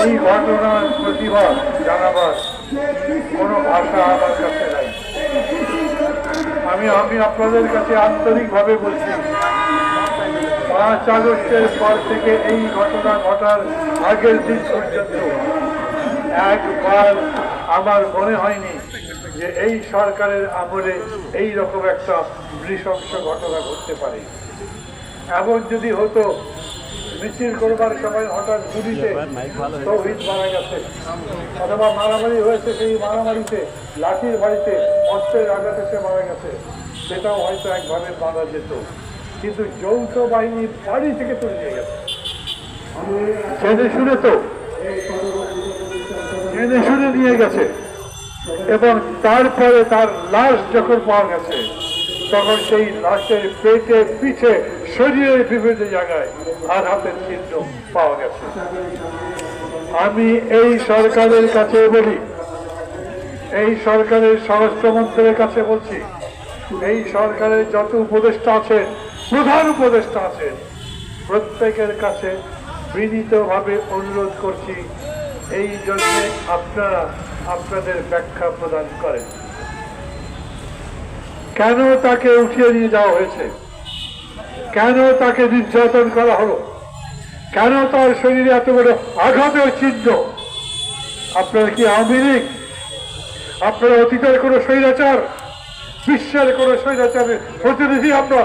এই ঘটনার প্রতিবাদ জানাবার কোনো ভাষা আমার কাছে নাই। আমি আপনাদের কাছে আন্তরিকভাবে বলছি, 5 আগস্টের পর থেকে এই ঘটনা ঘটার আগের দিন পর্যন্ত একবার আমার মনে হয়নি যে এই সরকারের আমলে এই রকম একটা নৃশংস ঘটনা ঘটতে পারে। এমন যদি হতো, মিছিল করবার সময় হঠাৎ গুলিতে তৌহিদ মারা গেছে, অথবা মারামারি হয়েছে, সেই মারামারিতে লাঠির বাড়িতে অস্ত্রের আঘাতে সে মারা গেছে, সেটাও হয়তো একভাবে মারা যেত। কিন্তু যৌথ বাহিনী বাড়ি থেকে তুলে নিয়ে গেছে, জেনে শুনে তো জেনে শুনে নিয়ে গেছে, এবং তারপরে তার লাশ যখন পাওয়া গেছে তখন সেই লাশের পেটে পিঠে শরীরের বিভিন্ন জায়গায় আঘাতের চিহ্ন পাওয়া গেছে। আমি এই সরকারের কাছে বলি, এই সরকারের স্বরাষ্ট্রমন্ত্রীর কাছে বলছি, এই সরকারের যত উপদেষ্টা আছেন, প্রধান উপদেষ্টা আছেন, প্রত্যেকের কাছে বিনীতভাবে অনুরোধ করছি, এই জন্য আপনারা আপনাদের ব্যাখ্যা প্রদান করেন। কেন তাকে উঠিয়ে নিয়ে যাওয়া হয়েছে? কেন তাকে নির্যাতন করা হলো? কেন তার শরীরে এত বড় আঘাতের চিহ্ন? আপনারা কি আওয়ামী লীগ? আপনারা অতীতের কোন স্বৈরাচার, বিশ্বের কোন স্বৈরাচারের প্রতিনিধি আমরা?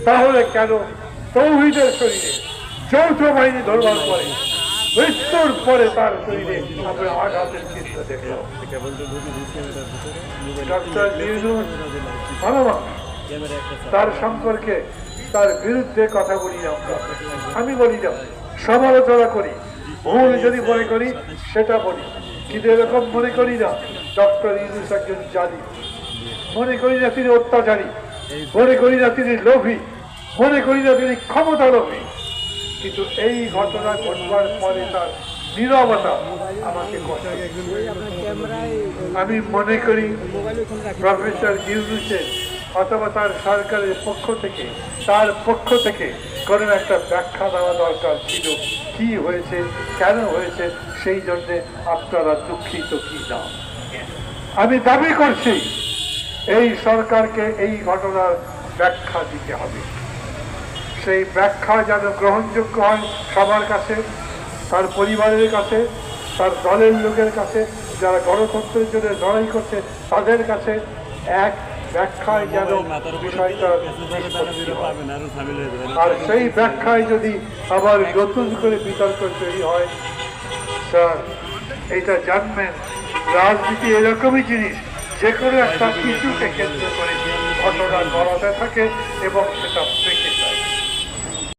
তাহলে কেন তৌহিদের শরীরে যৌথ বাহিনী ধরবার পরে, মৃত্যুর পরে তার শরীরে আমরা আঘাতের চিহ্ন দেখলাম? ডক্টর ইউনূস ভালোবাস, তার সম্পর্কে, তার বিরুদ্ধে কথা বলি না, আমি বলি না, সমালোচনা করি, ভুল যদি মনে করি সেটা বলি, কিন্তু এরকম মনে করি না ডক্টর ইউনূস একজন জালি, মনে করি না তিনি অত্যাচারী, মনে করি না তিনি লোভী, মনে করি না তিনি ক্ষমতা লোভী। কিন্তু এই ঘটনা ঘটবার পরে তার নীরবতা আমাকে কষ্ট। আমি মনে করি প্রফেসর ইউনূসের অথবা তার সরকারের পক্ষ থেকে, তার পক্ষ থেকে কোনো একটা ব্যাখ্যা দেওয়া দরকার ছিল, কি হয়েছে, কেন হয়েছে, সেই জন্য আপনারা দুঃখিত কি না। আমি দাবি করছি এই সরকারকে এই ঘটনার ব্যাখ্যা দিতে হবে। সেই ব্যাখ্যা যেন গ্রহণযোগ্য হয় সবার কাছে, তার পরিবারের কাছে, তার দলের লোকের কাছে, যারা গণতন্ত্রের জন্য লড়াই করছে তাদের কাছে। এক ব্যাখ্যায় যেন বিষয়টা, আর সেই ব্যাখ্যায় যদি আবার নতুন করে বিতর্ক তৈরি হয়, স্যার এটা জানবেন রাজনীতি এরকমই জিনিস, যে কোনো একটা কিছুকে কেন্দ্র করে ঘটনা গড়াতে থাকে এবং সেটা পেকে যায়।